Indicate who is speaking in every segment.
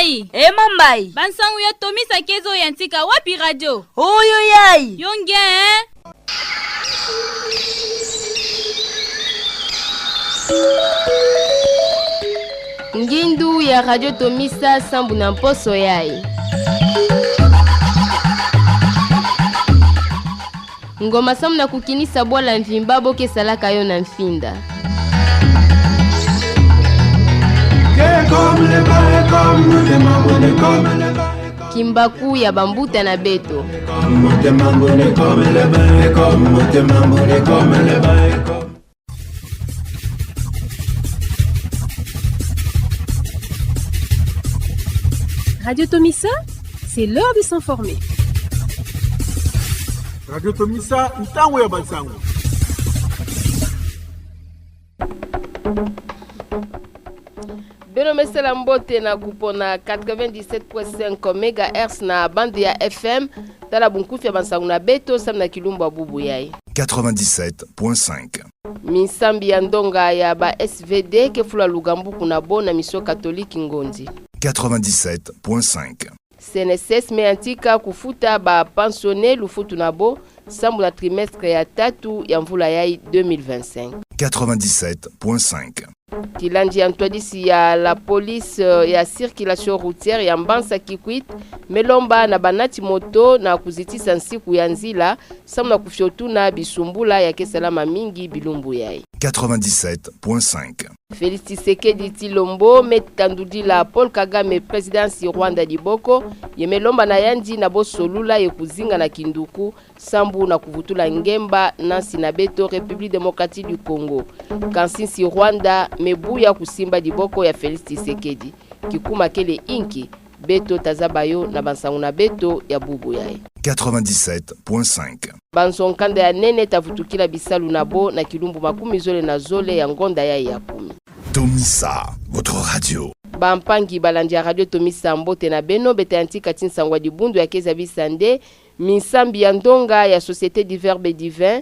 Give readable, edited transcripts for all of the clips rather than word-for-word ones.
Speaker 1: Yai.
Speaker 2: Mambai.
Speaker 1: Bansangu ya Tomisa kezo yantika wapi radio?
Speaker 2: Oyo yai.
Speaker 1: Yonge
Speaker 3: Ngindu ya Radio Tomisa sambu na mposo yai. Ngoma samu na kukinisa bwala mvimba boke salaka yo na mfinda. Kimbaku ya bambuta na beto.
Speaker 4: Radio Tomisa, c'est l'heure de s'informer.
Speaker 5: Radio Tomisa, ntango ya bansango.
Speaker 3: Beno mesela mbote na kupona 97.5 MHz na bande ya FM tala bunkufi ya bansango na beto sam na kilumba bubu yai
Speaker 6: 97.5.
Speaker 3: Misambi ya ndonga ya ba SVD ke fula lugambu kuna bona misio katoliki ngondi
Speaker 6: 97.5.
Speaker 3: CNSS meantika kufuta ba pensionné lufutu nabo sambu na trimestre ya tatu ya mvula yai 2025
Speaker 6: 97.5.
Speaker 3: Kilandi ya ntwadisi ya la police ya circulation routière ya Mbansa Kikwit melomba na banati moto na kuzitisa nsiku ya nzila samu na kufyotuna bisumbula ya kesalama mingi bilumbu yai
Speaker 6: 97.5.
Speaker 3: Félix Tshisekedi Tshilombo metandudi la Paul Kagame présidence Rwanda diboko yemelomba na yandi na bosolula yekuzinga na kinduku sambu na kuvutula ngemba nansi na beto République démocratique du Congo kansisi Rwanda mebuya kusimba diboko ya Félix Tshisekedi kikuma kele inki beto tazabayo na bansangu na beto ya bubu yai
Speaker 6: 97.5.
Speaker 3: Bansonkanda ya nene tavutukila bisalu nabo na kilumbu makumi zole na zole ya ngonda yai ya kumi.
Speaker 6: Tomisa, votre radio.
Speaker 3: Bampangi balandi ya Radio Tomisa mbote na beno bete antika tinsangwa di bundu ya keza bisande misambi ya ndonga ya Société du Verbe Divin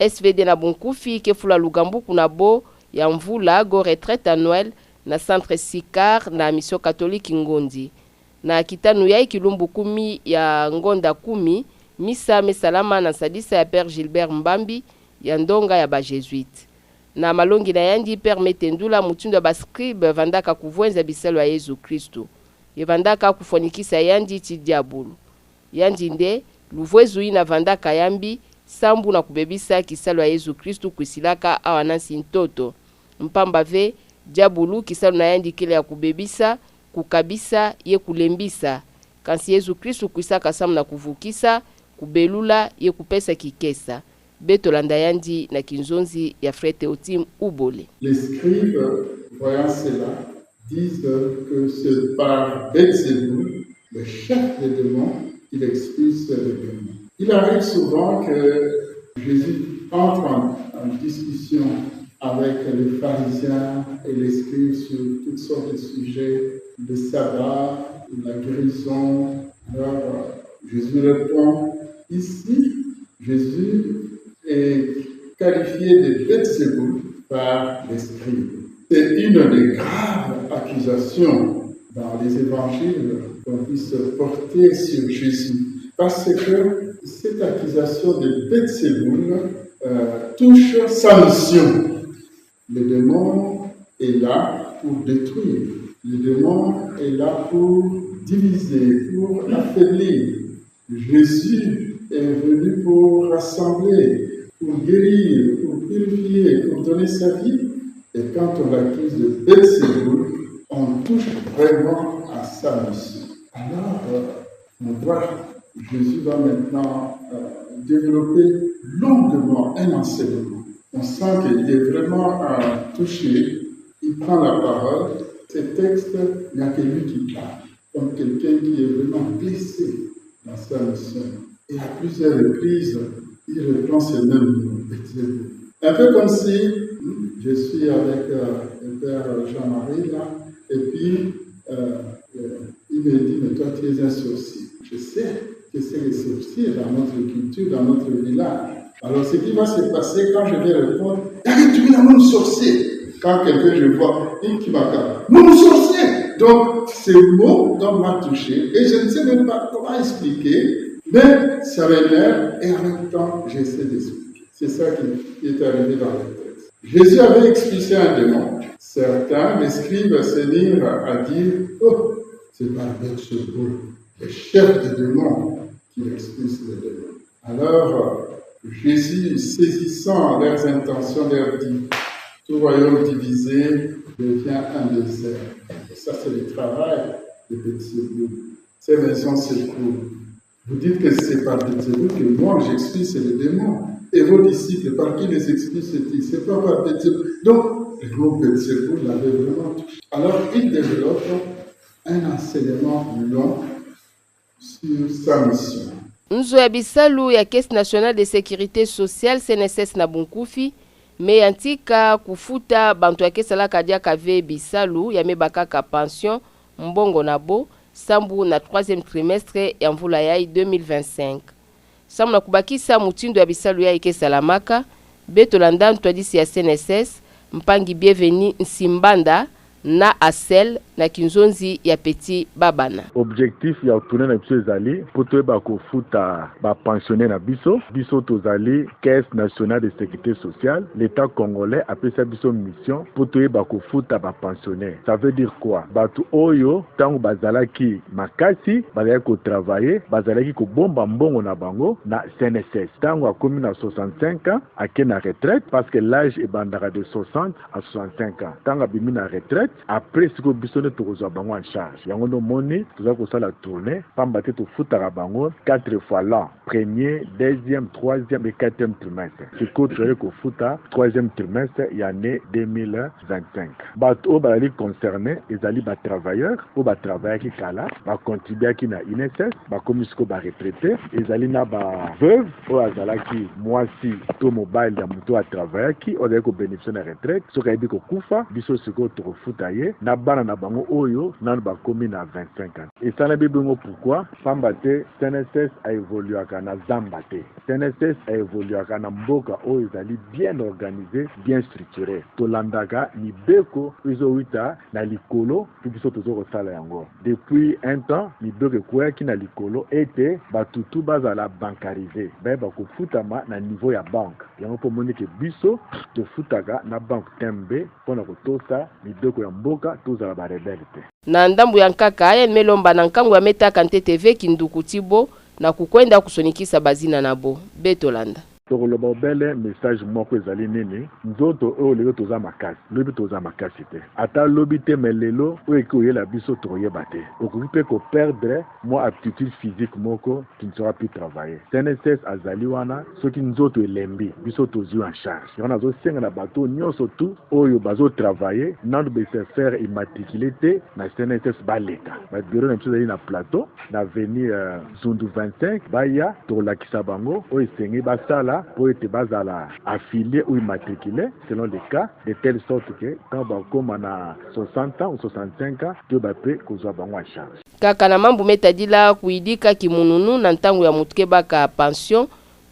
Speaker 3: SVD na bunkufi ke fula lugambu kuna bo ya mvula go retraite annuelle na centre Sikar na mission catholique ngondi na kitanu ya kilumbu kumi ya ngonda kumi misa mesalama na sadisa ya Père Gilbert Mbambi ya ndonga ya ba Jésuite na malongi na yandi permete ndula mutindo ba scribe vandaka kuvwenza bisalo ya Yesu Kristo yevandaka kufonikisa yandi ti diabulu yandi nde luvwezu ina vandaka yambi sambu na kubebisa kisalo ya Yesu Kristo kusilaka awanansi ntoto mpamba ve diabulu kisalo na yandi kile ya kubebisa kukabisa ye kulembisa kansi Yesu Kristo kuisaka samu na kuvukisa kubelula ye kupesa kikesa beto landayandi na kinzonzi ya frete otim ubole.
Speaker 7: Les scribes, voyant cela, disent que c'est par Belzébuth, le chef des démons, qu'il expulse les démons. Il arrive souvent que Jésus entre en discussion avec les pharisiens et les scribes sur toutes sortes de sujets, le sabbat, la guérison. Alors, Jésus répond, ici, Jésus est qualifié de Belzébuth par les scribes. C'est une des graves accusations dans les évangiles qu'on puisse porter sur Jésus. Parce que cette accusation de Belzébuth touche sa mission. Le démon est là pour détruire. Le démon est là pour diviser, pour affaiblir. Jésus est venu pour rassembler, pour guérir, pour purifier, pour donner sa vie. Et quand on l'accuse de Belzébuth, on touche vraiment à sa mission. Alors, on voit, Jésus va maintenant développer longuement un enseignement. On sent qu'il est vraiment touché. Il prend la parole. Ces textes, il n'y a que lui qui parle, comme quelqu'un qui est vraiment blessé dans sa mission. Et à plusieurs reprises, il reprend ces mêmes mots. Un peu comme si je suis avec le père Jean-Marie là, et puis il me dit, mais toi tu es un sorcier. Je sais que c'est les sorciers dans notre culture, dans notre village. Alors ce qui va se passer quand je vais répondre, arrête, tu es mon sorcier. Quand quelqu'un je vois, il qui m'accorde, mon sorcier. Donc, ces mots m'ont touché et je ne sais même pas comment expliquer, mais ça m'énerve et en même temps, j'essaie d'expliquer. C'est ça qui est arrivé dans le texte. Jésus avait expulsé un démon. Certains, les scribes, se mirent à dire « Oh, c'est par Belzébuth, le chef des démons, qui expulse les démons. » Alors, Jésus, saisissant leurs intentions, leur dit « Tout royaume divisé devient un désert. » Et ça, c'est le travail de Belzébuth. Ces maisons s'écroulent. Vous dites que c'est par Belzébuth que moi j'expulse les démons. Et vos disciples, par qui les expulsent-ils? C'est pas par Belzébuth. Donc, le groupe Belzébuth l'avait vraiment touché. Alors, il développe un enseignement long sur sa mission.
Speaker 3: Nzo ya bisalu ya Caisse nationale de sécurité sociale CNSS na Bunkufi me antika kufuta bantu ya kesala kadia kave bisalu ya mebaka ka pension mbongo nabo sambu na 3e trimestre ya mvula ya 2025. Samu na kubakisa mutindo ya bisalu ya kesala maka betolanda ntwadisi ya CNSS mpangi bienveni Nsimbanda na Asel na kinzonzi ya Petit Babana.
Speaker 2: Objectif ya tourner na biso ezali poto ba kofuta ba pensionnaire na biso tozali Caisse nationale de sécurité sociale. L'État congolais appelle ça biso mission poto ba kofuta ba pensionnaire. Ça veut dire quoi? Batu oyo tango bazalaki makasi bazalaki ko travailler, bazalaki ko bomba mbongo na bango na CNSS. Tango akomi na 65 ans ake na retraite parce que l'âge est bandara de 60 à 65 ans. Tango abimi na retraite après ce que bisone tokozwa bango en charge. Yango no moni toza ko sala tourner pamba te to futaka bango 4 fois l'an. Premier, deuxième, troisième et quatrième trimestre. C'est ko toye ko futa troisième trimestre l'année 2025. Bato bazali concerné ezali ba travailleurs ou ba travailleurs qui kala ba contribuer ki na INSS ba komisiko ba retraité ezali na ba veuve ou azalaki mwasi to mobile ya muto a travailler ki ozali ko bénéficier na retraite so kayibi ko kufa biso siko to futa ye na bana na bango oyo nan ba komi na 25 ans. Et ça na bibingo pourquoi pamba te CNSS a évolué na zamba te. CNSS a évolué na mboka oyo ezali bien organisé, bien structuré. To landaka ni beko izo wita na likolo biso tozo ko sala yango. Depuis un temps ni beko kwa ki na likolo ete batutu bazala bancarisé. Ba ko futama na niveau ya banque. Yango po moni ke biso to futaka na banque tembe pona ko tosa ni beko ya mboka tozala ba rebelle.
Speaker 3: Na ndambu ya nkaka aya melomba na nkangu ya Metaka TV kinduku tibo na kukwenda kusonikisa bazina nabo betolanda.
Speaker 2: Tokoloba obele message moko ezali nini nzoto oyo lelo toza makasi lobi toza makasi te ata lobi te melelo oyo ekoyela biso toyeba te okoki mpe ko perdre mo aptitude physique moko qui ne sera plus travailler. CNSS azali wana soki nzoto elembi biso tozwi en charge yango nazosenga na bato nyonso tu oyo bazo travailler nando bese faire immatriculé te na CNSS baleka babiro na biso ezali na plateau na avenue Zundu 25 baya tolakisa bango oyo esengi basala pour être bazala affilié ou immatriculé selon les cas de telle sorte que quand bakoma na 60 ans ou 65 ans to bape kozwa bango en charge.
Speaker 3: Kaka na mambu metadila kuidika kimununu na ntango ya mutuke baka pension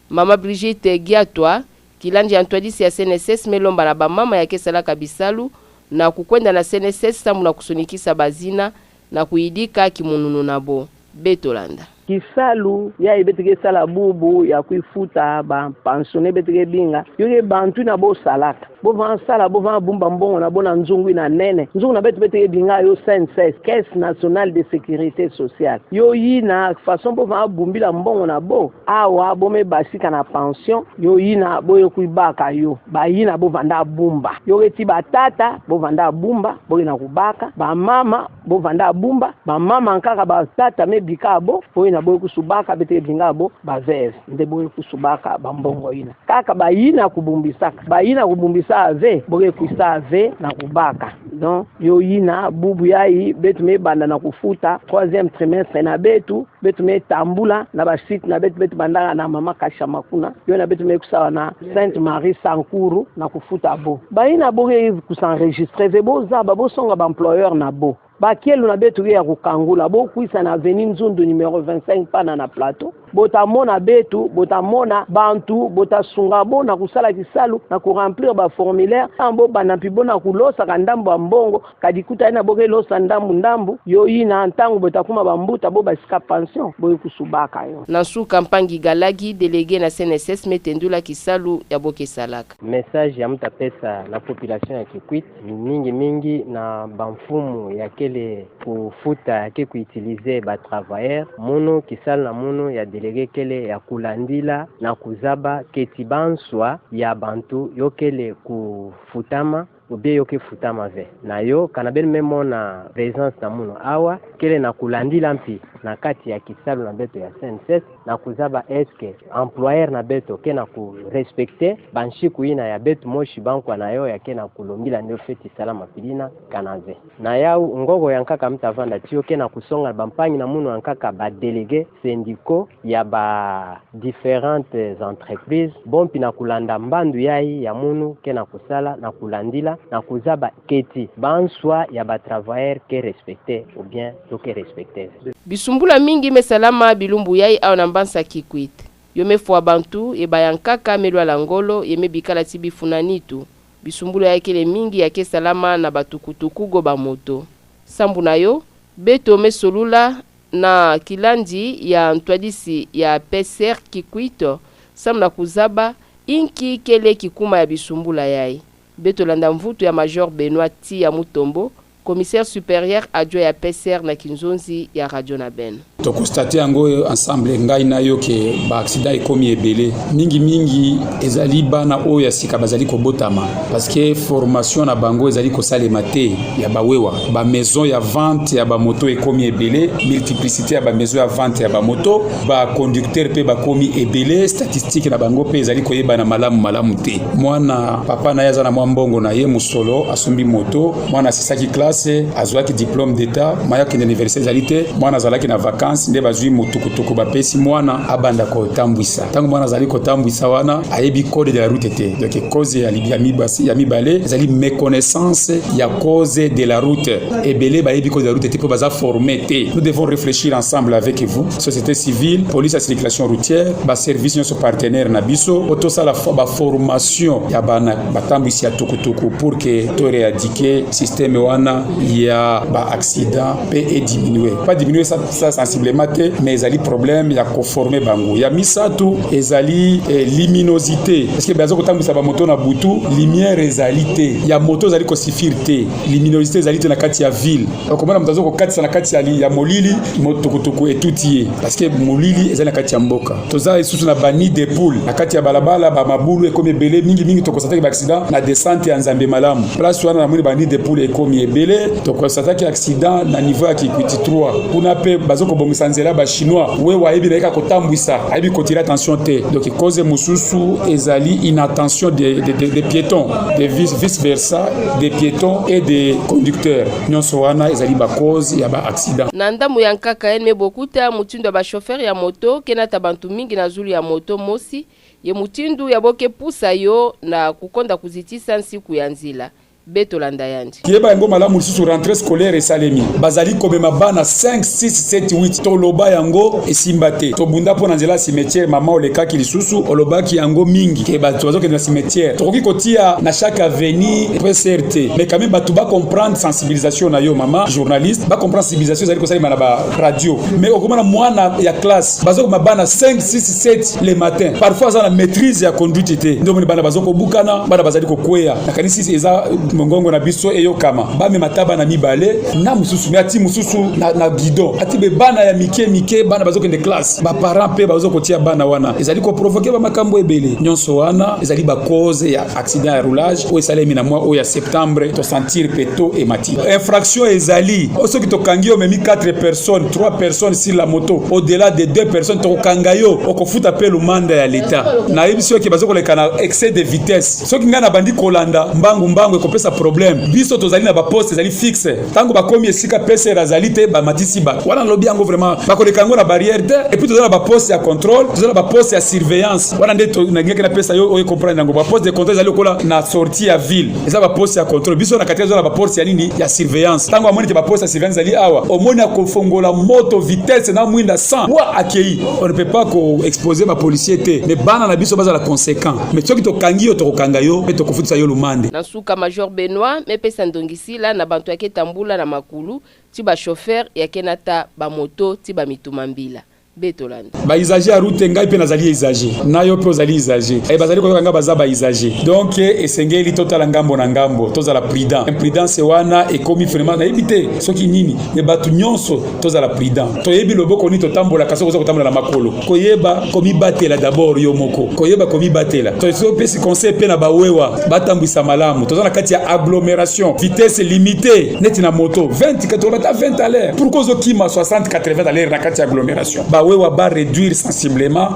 Speaker 3: mama Brigitte Giatwa kilanje antwadisi ya CNSS melomba na ba mama ya kesala kabisalu na kukwenda na CNSS samu na kusonikisa bazina na kuidika kimununu nabo betolanda.
Speaker 8: Kisalu ya ibetike sala bubu ya kuifuta ba pensionné betike binga yoke bantu na bo salaka bo van sala bo van bumba mbongo na bona nzungu na nene nzungu na betike binga yo CNSS Caisse nationale de sécurité sociale yo yina façon bo van bumbila mbongo na bo awa bo me basika na pension yo yina bo yo kuibaka yo ba yina bo vanda bumba yo eti batata bo vanda bumba bo na kubaka ba mama bo vanda bumba ba mama nkaka ba tata me bikabo bo na boyo kusubaka bete bingabo baveve nde boyo kusubaka bambongo ina kaka bayina kubumbisaka bayina kubumbisa ave boyo kuisa ave na kubaka donc yo yina bubu yayi betu me banda na kufuta 3e trimestre na betu me tambula na ba site na betu bandanga na mama kasha makuna yo na betu me kusawa na Sainte Marie Sankuru na kufuta bo bayina boyo kusenregistrer vebo za babo songa ba employeur na bo bakielu na betu ya kukangula bo kuisa na avenue Nzundu numéro 25 pana na plateau botamona betu botamona bantu botasunga bona kusala kisalu na kuremplir ba formulaire ambo banampi bona kulosa kandambo ambongo kadikuta ina boke losa ndambu yo ina ntango botakuma bambuta bo basika pension boye kusubaka yo
Speaker 3: Nansu Kampangi Galagi délégué na CNSS metendula kisalu ya boke salaka
Speaker 9: message ya mtapesa na population ya Kikwit mingi na bamfumu ya kele kufuta yake kuutilize ba travailleur mono kisal na mono ya délégué kele ya kulandila na kuzaba ketibanswa ya bantu yokele kufutama ubie yoke futama ve na yo kanabel memo na présence na muno awa kele na kulandila mpi na kati ya kisalu na beto ya CNSS na kuzaba eske employeur na beto ke na ku respecter banshiku ina ya beto moshi banko na yo ya ke na kulombila ndio feti salama pilina kanave na yau ngogo yankaka mtavanda tio ke na kusonga bampanyi na muno yankaka ba délégué syndicaux ya ba différentes entreprises bompi na kulanda mbandu yai ya munu ke na kusala na kulandila na kuzaba keti banswa ya ba travailleur ke respecter ou bien to ke respecter
Speaker 3: bisumbula mingi mesalama bilumbu yai au nambansa Kikwit yome fwa bantu e bayankaka melwa langolo yeme bikala tibifunanitu bisumbula yai kele mingi yake salama na batukutuku go ba moto sambu na yo beto mesolula na kilandi ya ntwadisi ya PCR Kikwito samna kuzaba inki kele kikuma ya bisumbula yai beto landa mvutu ya Major Benoît Ti ya Mutombo commissaire supérieur adjoint ya PCR na Kinzonzi ya Radio Naben.
Speaker 10: To constater yango ensemble ngai na yo ke ba accident ekomi ebele mingi ezali bana oyo sika bazali kobotama parce que formation na bango ezali ko salema te ya bawewa ba maison ya vente ya ba moto ekomi ebele multiplicité ya ba maison ya vente ya ba moto ba conducteur pe ba komi ebele statistique na bango pe ezali koyeba na malamu te mwana papa na yaza na mwambongo na ye musolo asumbi moto mwana sisaki classe azwaki diplôme d'état maya kende université ezali te mwana zalaki na vacances nde bazui mutukutuku bapesi mwana abanda ko tambwisa tango mwana zali ko tambwisa wana ayebi code de la route te donc cause ya mibale ezali méconnaissance ya cause de la route ebele bayebi cause de la route te po baza formé te nous devons réfléchir ensemble avec vous société civile police à circulation routière ba service nyonso partenaire na biso otosala ba formation ya bana batambwisi ya tukutuku pour que to éradiquer système wana ya ba accident pe et diminuer pas diminuer ça sensiblement te mais ezali problème ya conformer bango ya misatu ezali luminosité parce que bazo kotambisa ba moto na butu lumière ezali te ya moto ezali ko sifir te luminosité ezali te na kati ya ville okomana mtazo ko kati na kati ya molili motokutuku etutie parce que molili ezali na kati ya mboka toza isusu na bani de poule na kati ya balabala ba mabulu ekomi ebele mingi to constater ba accident na descente ya Nzambe malamu place wana na moni bani de poule ekomi ebele to constater ki accident na niveau ya Kikwiti 3 kuna pe bazoko bongisa nzela ba chinois we wayebi na ka kotambwisa ayebi kotira attention te donc cause mususu ezali inattention des piétons de vice versa des piétons et des conducteurs nyonso wana ezali ba cause ya ba accident
Speaker 3: na ndamu ya nkaka ene bokuta mutindo ba chauffeur ya moto kenata bantu mingi na zulu ya moto mosi ye mutindu ya boke pusa yo na kukonda kuzitisa nsiku ya nzila beto landa yandi
Speaker 10: kieba yango malamu lisusu rentrée scolaire esalemi bazali komema bana 5 6 7 8 toloba yango esimba te tobunda po na nzela cimetière mama olekaki lisusu olobaki yango mingi ke bato bazoke na cimetière tokoki kotia na chaque avenue PCRT mais quand même bato ba comprendre sensibilisation na yo mama journaliste ba comprendre sensibilisation ezali kosalema na ba radio mais okomana mwana ya classe bazoko mabana 5 6 7 le matin parfois ça na maîtrise ya conduite te ndio moni bana bazoko bukana bana bazali kokwea na kanisi eza mongongo na biso eyo kama ba me mataba na mibale na mususu ati mususu na bidon ati be bana ya mike bana bazoke de classe ba parents pe bazoko tia bana wana ezali ko provoquer ba makambo ebele nyonso wana ezali ba cause ya accident ya roulage o esalemi na mois o ya septembre to sentir peto et mati infraction ezali oso ki to kangio memi 4 personnes 3 personnes sur la moto au-delà de 2 personnes to kangayo okofuta pe le mandat ya l'état na ebisio ki bazoko le kana excès de vitesse so ki ngana bandi kolanda mbangu ekopesa pesa problème biso tozali na ba poste ezali fixe tango bakomi esika pesa razali te ba matisi ba wana lobi yango vraiment bakoleka yango na barrière te et puis tozala ba poste ya contrôle tozala ba poste ya surveillance wana nde na ngeke na pesa yo oyo comprendre yango ba poste de contrôle ezali kola na sortie ya ville eza ba poste ya contrôle biso na katika ba poste ya nini ya surveillance tango amoni te ba poste ya surveillance ezali awa omoni ya kofongola moto vitesse na mwinda 100 wa akei on ne peut pas ko exposer ba policier te mais bana na biso bazala conséquent mais soki tokangi yo tokokanga yo pe tokofutisa yo lumande
Speaker 3: na suka major Benoît mepesa ndongisila na bantu yake tambula na makulu ti ba chauffeur yake nata ba moto ti ba mituma mbila Betolanda
Speaker 10: ba usager ya route ngai pe nazali usager nayo pe ozali usager et bazali ko kanga baza ba usager donc esengeli totala ngambo na ngambo tozala prudent imprudence wana ekomi vraiment na ebité soki nini me batu nyonso tozala prudent toyebi loboko ni totambola kaso koza kotambola na makolo koyeba komi batela d'abord yo moko koyeba komi batela to so pesi conseil pe na bawewa batambwisa malamu tozana kati ya agglomération vitesse limitée neti na moto 20 20 à l'heure pour cause kima 60 80 à l'heure na kati ya agglomération wewa ba réduire sensiblement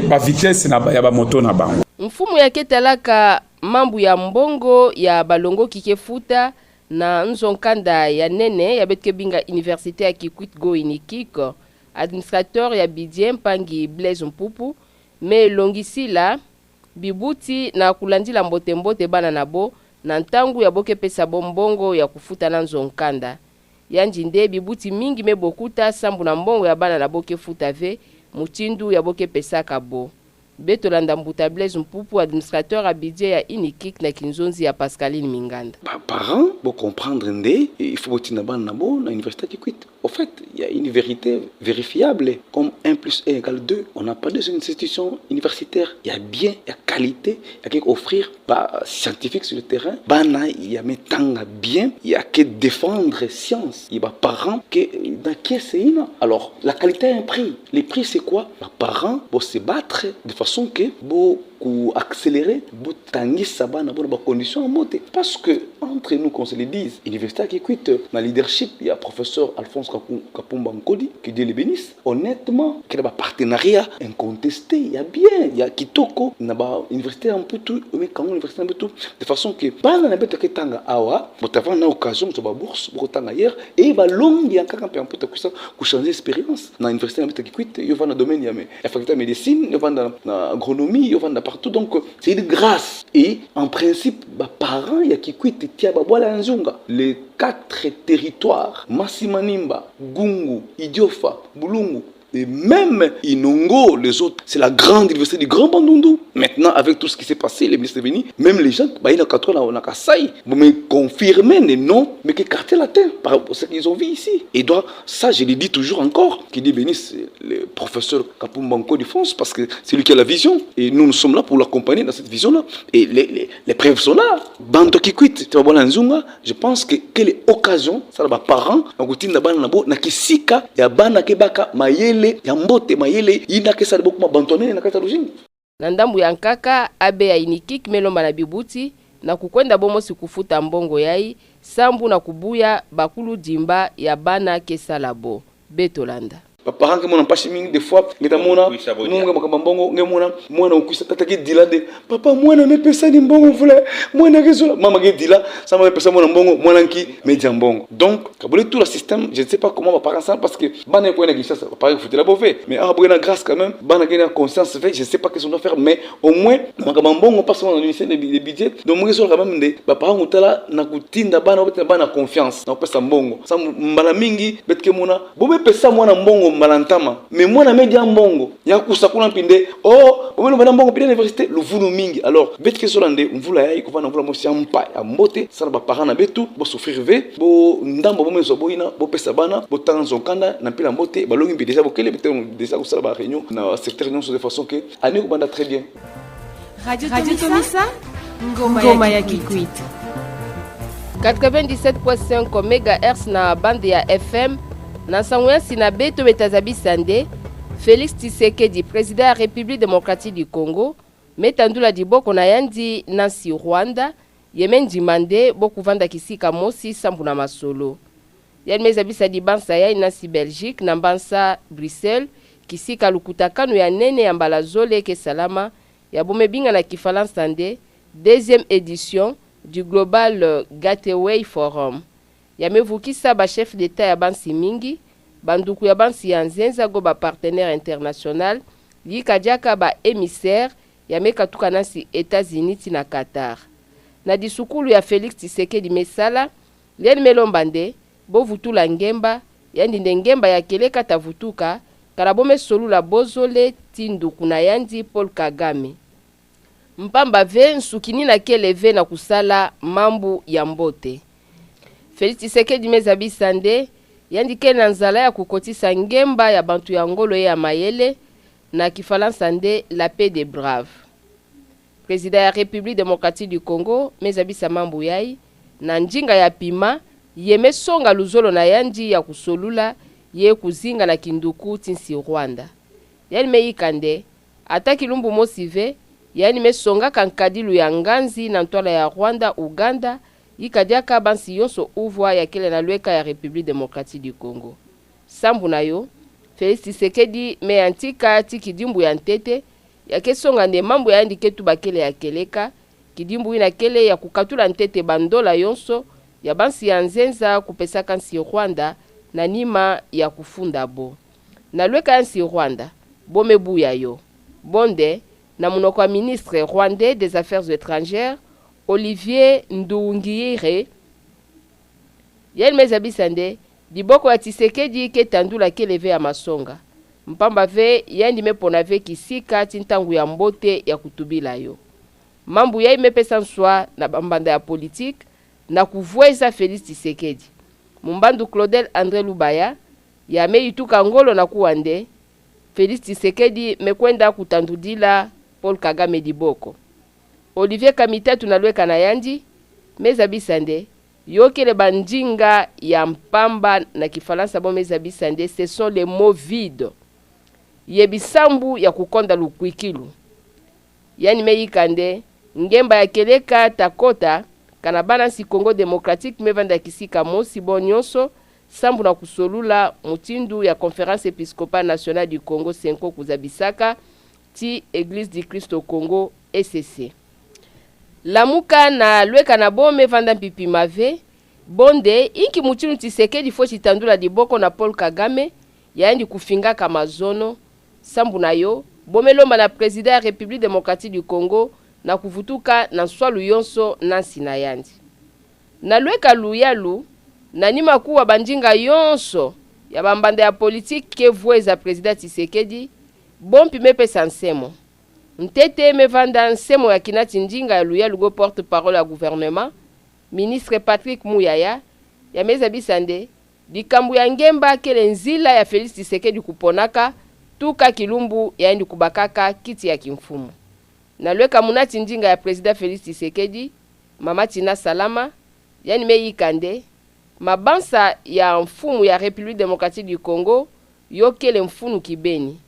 Speaker 10: ba vitesse na ya ba moto na bango
Speaker 3: mfumu yake talaka mambu ya mbongo ya balongo kikefuta na nzonkanda ya nene ya betke binga université ya Kikwit Go Inikiko administrateur ya Bidien Pangi Blaise Mpupu me longisila bibuti na kulandila mbote bana nabo na ntangu ya boke pesa bombongo ya kufuta na nzonkanda yanji nde bibuti mingi mebokuta sambu na mbongo ya bana na boke futa ve mutindu ya boke pesa kabo Betolanda Mbuta Blaise Mpupu administrateur abidje ya Inikik na Kinzonzi ya Pascaline Minganda.
Speaker 11: Parents, pour comprendre il faut botina bana nabo na université Kikwit. Au fait, il y a une vérité vérifiable comme 1 + 1 = 2. On n'a pas des institutions universitaires. Il y a bien, il y a qualité, il y a quelque offrir pas scientifique sur le terrain. Bana, il y a metanga bien, il y a que défendre science. Il y a parents que dans qui c'est alors la qualité a un prix. Les prix c'est quoi? Les parents vont se battre de façon que beaucoup accélérer, beaucoup tanguer ça bana bonne condition en montée. Parce que entre nous qu'on se le dise, université qui quitte dans leadership, il y a professeur Alphonse Kapumba Nkodi qui dit les bénisse. Honnêtement, qu'il y a un partenariat incontesté, il y a bien, il y a Kitoko, il y a une université un peu tout, mais quand université un peu tout, de façon que pendant la bête que tanga awa, pour avoir une occasion de bourse pour tanga hier et va long il y a un peu pour ça pour changer d'expérience. Dans l'université la bête qui quitte, il y a dans le domaine il y a la faculté de médecine, il y a dans l'agronomie, il y a partout donc c'est une grâce et en principe les parents il y a qui quitte tia babola nzunga les 4 territoires Masimanimba, Gungu, Idiofa, Bulungu et même Inongo, les autres, c'est la grande université du Grand Bandundu. Maintenant, avec tout ce qui s'est passé, les ministres sont venus, même les gens, ils ont Kassai, mais confirmer les noms, mais qui quartier latin par rapport à ce qu'ils ont vu ici. Et donc, ça, je le dis toujours encore, qui dit bénisse le professeur Kapumbanko de France, parce que c'est lui qui a la vision. Et nous sommes là pour l'accompagner dans cette vision-là. Et les preuves sont là. Bando qui quitte, je pense que quelle est l'occasion, ça va parents, na kisika, ya bana kebaka, mayele, ya mbote mayele ina kesa beaucoup mabantone na kata lujini
Speaker 3: na ndambu ya nkaka abe ya Inikik melomba na bibuti na kukwenda bomo sikufuta mbongo yai sambu na kubuya bakulu dimba ya bana kesa labo Betolanda
Speaker 11: parents que mon pas mingi des fois ngeta mona nunga makambongo ngemona mwana ukisa tataki dila de papa mwana me pesa ni mbongo vule mwana kezola mama ke dila ça me pesa mwana mbongo mwana nki media mbongo donc kabuli tout le système je ne sais pas comment va parler ça parce que bana ko na gisa ça pareil faut la bover mais ah na grâce quand même bana ke na conscience fait je ne sais pas qu'est-ce qu'on doit faire mais au moins makambongo pas seulement dans l'université de budget donc moi kezola quand même de parents utala na kutinda bana confiance na pesa mbongo ça mbala mingi betke mona bobe pesa mwana mbongo malantama mais moi na media mbongo ya kusakuna pinde omelo bana mbongo pinde université luvunu mingi alors betke solande mvula ya ikuvana mvula mosi ampa ya mbote sana ba parents na betu bo souffrir ve bo ndambo bo mezo boina bo pesa bana bo tanzo kanda na pila mbote balongi mbi déjà bokele betu déjà kusala ba réunion na cette réunion de façon que ani ko banda très bien
Speaker 4: Radio Tomisa ngoma ya Kikwit
Speaker 3: 97.5 MHz na bande ya FM na sangoya sinabe to betazabi sande Félix Tshisekedi président ya République démocratique du Congo metandula diboko na yandi nasi Rwanda yemendi mande bokuvanda kisika mosi sambu na masolo yalmeza bisa dibansa ya nasi Belgique na mbansa Bruxelles kisika lukutakano ya nene ya mbala zole ke salama ya bomebinga na kifalansa nde deuxième édition du Global Gateway Forum. Yamevukisa ba chef d'État ya bansi mingi, banduku ya bansi ya nzenza go ba partenaire international, yikadiaka ba émissaire yamekatuka nasi États-Unis na Qatar. Na disukulu ya Félix Tshisekedi Mesala, Lien Melombande, bo vutula ngemba, yandi ngemba ya keleka tavutuka, karabome solula bozole tinduku na yandi Paul Kagame. Mpamba ve nsukini na keleve na kusala mambu ya mbote. Félix Tshisekedi Mezabi Sande, yandi ke na nzala ya kukotisa ngemba ya bantu ya ngolo ya mayele, na Kifalansa nde la paix des braves. Président ya République démocratique du Congo, Mezabisa Mambu yai, na njinga ya pima, yeme songa luzolo na yandi ya kusolula, ye kuzinga na kinduku tinsi Rwanda. Yani meikande, ataki lumbu mosive, yani mesonga kankadilu ya nganzi na ntwala ya Rwanda, Uganda, yikadiaka bansi yonso uvwa ya kele na lweka ya République démocratique du Congo. Sambu na yo, Félix Tshisekedi me antika tikidimbu ya ntete, ya kesonga nde mambu ya andiketu bakele ya keleka, kidimbu ina kele ya kukatula ntete bandola yonso, ya bansi ya nzenza kupesa kansi Rwanda, na nima ya kufunda bo. Na lweka yansi Rwanda, bomebu ya yo. Bonde, na munoko wa ministre rwandais des affaires étrangères, Olivier Nduhungirehe, Yel Mezabisande, diboko ya Tshisekedi ke tandula keleve ya masonga. Mpamba ve yandi mepona ve kisika tintangu ya mbote ya kutubila yo. Mambu ya imepesa nswa na bambanda ya politique na kuvweza Félix Tshisekedi. Mumbandu Claudel André Lubaya ya meituka ngolo na kuwande Félix Tshisekedi mekwenda kutandudila Paul Kagame diboko. Olivier Kamitatu na lweka na yandi Mezabisande yokele bandinga ya mpamba na Kifalansa bo Mezabisande, ce sont les mots vides. Yebisambu ya kukonda lukwikilu. Yani meikande ngemba ya keleka takota kana balansi Congo démocratique mevanda kisika mosi bonyonso sambu na kusolula mutindu ya conférence épiscopale nationale du Congo Senko kuzabisaka ti Église du Christ au Congo ECC. Lamuka na lweka na bome vanda pipi mave bonde inki mutindu Tshisekedi fo chitandula diboko na Paul Kagame yaendi kufinga kamazono sambu na yo bomelomba na président ya République démocratique du Congo na kuvutuka na swalu yonso nansi na yandi. Na lweka luyalu na nima kuwa bandinga yonso ya bambanda ya politique ke vweza président Tshisekedi bompi mepesa nsemo. Ntete mevanda nsemo ya kinati njinga ya luyalu go porte parole ya gouvernement ministre Patrick Muyaya ya Mezabisande dikambu ya ngemba kele nzila ya Félix Tshisekedi kuponaka tuka kilumbu yaendi kubakaka kiti ya kimfumu. Na lweka munati njinga ya président Félix Tshisekedi mama Tina Salama yani meikande mabansa ya mfumu ya République démocratique du Congo yokele mfunu kibeni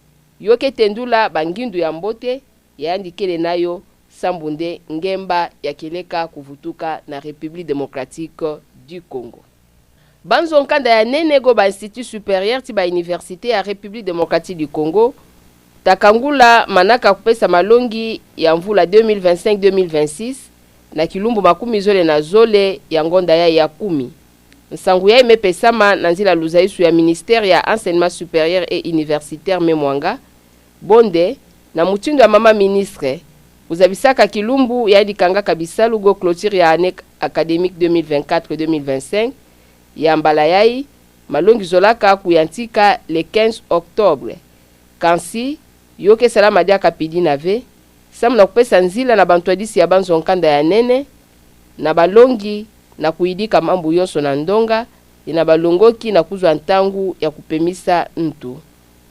Speaker 3: yoke tendula bangindu ya mbote yaandi kele nayo sambunde ngemba ya keleka kuvutuka na République démocratique du Congo. Banzo nkanda ya nenego ba institut supérieur ti ba université ya République démocratique du Congo takangula manaka kupesa malongi ya mvula 2025-2026 na kilumbu makumi zole na zole ya ngonda ya 10. Nsangu ya imepesama na nzila luzaisu ya ministère ya enseignement supérieur et universitaire memwanga bonde na mutindo ya mama ministre uzabisaka kilumbu ya dikanga kabisa lugo clôture ya année académique 2024-2025 ya mbalayai malongi zolaka kuyantika le 15 octobre kansi yoke salama dia kapidi nave samna kupesa nzila na bantwadisi ya banzo nkanda ya nene na balongi na kuidika mambu yonso na ndonga ina balongoki na kuzwa ntangu ya kupemisa ntu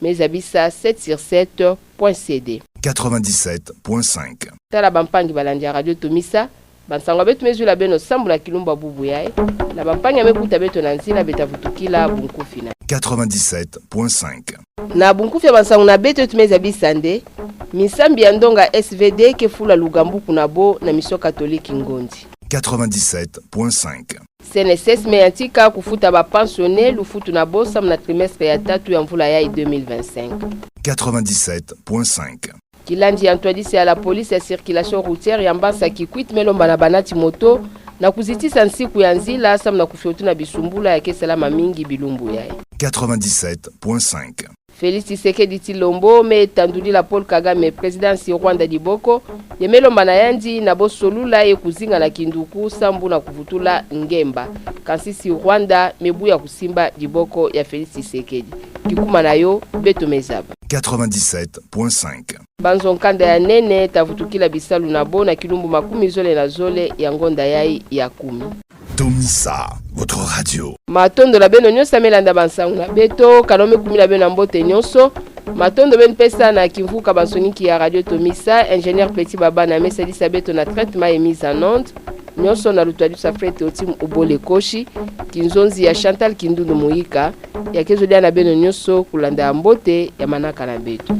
Speaker 3: Mezabisa 7sur7.cd
Speaker 6: 97.5
Speaker 3: tala bampangi balandi ya radio Tomisa bansango betu mezula beno sambu na kilumba bubu yae na bampangi amekuta beto na nzila betavutukila bunkufi na
Speaker 6: 97.5
Speaker 3: na bunkufi ya bansango na beto tumezabisande misambi ya ndonga SVD ke fula lugambu kuna bo na miso katoliki ngondi
Speaker 6: 97.5
Speaker 3: CNSS meyantika kufuta ba pensionné lufutu na bosa na trimestre ya tatu ya mvula ya 2025
Speaker 6: 97.5
Speaker 3: Kilandi Antoine à la police ya circulation routière ya Mbasa Kikwit melomba na banati moto na kuzitisa nsiku ya nzila sam na kufyotu na bisumbula ya kesalama mingi bilumbu yae.
Speaker 6: 97.5.
Speaker 3: Félix Tshisekedi Tshilombo me tanduli la Paul Kagame président si Rwanda Diboko yemelomba na yandi na bosolula ye kuzinga na kinduku sambu na kuvutula ngemba kansisi Rwanda mebu ya kusimba Diboko ya Félix Tshisekedi kikuma nayo beto mezaba
Speaker 6: 97.5.
Speaker 3: Banzo nkanda ya nene tavutukila bisalu na bo na kilumbu makumi zole na zole ya ngonda yai ya 10.
Speaker 6: Tomisa, votre radio.
Speaker 3: Matondo la beno nyosa melanda bansangu na beto kanome kumila beno mbote nyonso. Matondo ben pesa na kimvuka bansoniki ya radio Tomisa, ingénieur Petit Baba na mesa disa beto na traitement et mise en onde. Nyonso na lutwadi sa frete otim ubole koshi, kinzonzi ya Chantal Kindundo Muika, ya kezo dia na beno nyonso kulanda mbote ya manaka na beto.